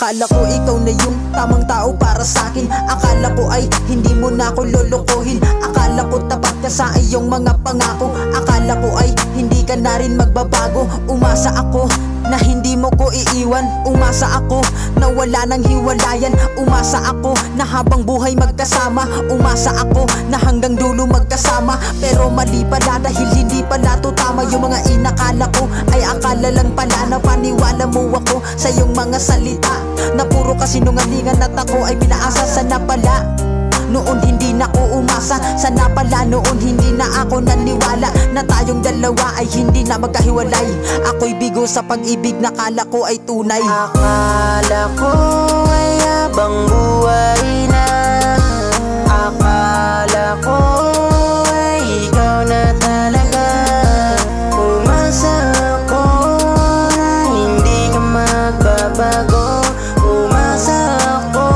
Akala ko ikaw na yung tamang tao para sa'kin. Akala ko ay hindi mo na ako lolokohin. Akala ko tapat ka sa iyong mga pangako. Akala ko ay hindi ka na rin magbabago. Umasa ako na hindi mo ko iiwan. Umasa ako na wala nang hiwalayan. Umasa ako na habang buhay magkasama. Umasa ako na hanggang dulo magkasama. Pero mali pala dahil hindi pala to tama. Yung mga inakala ko ay akala lang pala. Na paniwala mo ako sa iyong mga salita na puro kasinungalingan at ako ay pinaasa. Sana pala noon hindi na ko umasa. Sana pala noon hindi na ako naniwala na tayong dalawa ay hindi na magkahiwalay. Ako'y bigo sa pag-ibig na kala ko ay tunay. Akala ko ay habang buhay na. Akala ko ay ikaw na talaga. Umasa ako na hindi ka magbabago. Umasa ako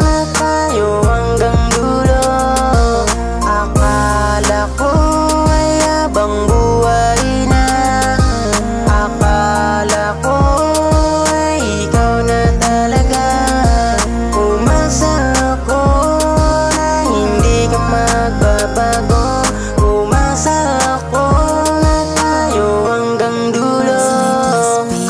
na tayo hanggang dulo. Akala ko ay habang buhay na. Akala ko ay ikaw na talaga. Umasa ako na hindi ka magbabago. Umasa ako na tayo hanggang dulo.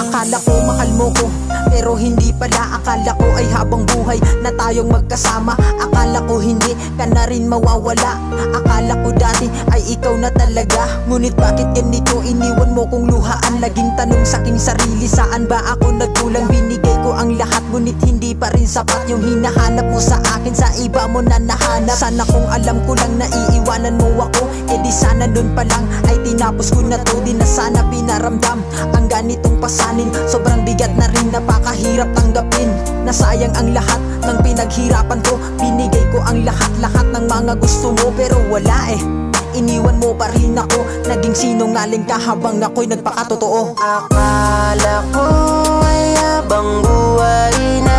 Akala ko mahal mo ko pero hindi pala. Akala ko ay habang buhay na tayong magkasama. Akala ko hindi ka na rin mawawala. Akala ko dati ay ikaw na talaga. Ngunit bakit ganito iniwan mo kong luhaan? Laging tanong sa aking sarili, saan ba ako nagkulang? Binigay ko ang lahat ngunit hindi pa rin sapat. Yung hinahanap mo sa akin sa iba mo na nahanap. Sana kung alam ko lang na iiwanan mo ako, eh di sana nun pa lang ay tinapos ko na to. Di na sana pinaramdam ang ganitong pasanin. Sobrang bigat na rin, napakahirap tanggapin na sayang ang lahat ng pinaghirapan ko. Binigay ko ang lahat-lahat ng mga gusto mo pero wala eh. Iniwan mo pa rin ako. Naging sinungaling ka habang ako'y nagpakatotoo. Akala ko ay habang buhay na.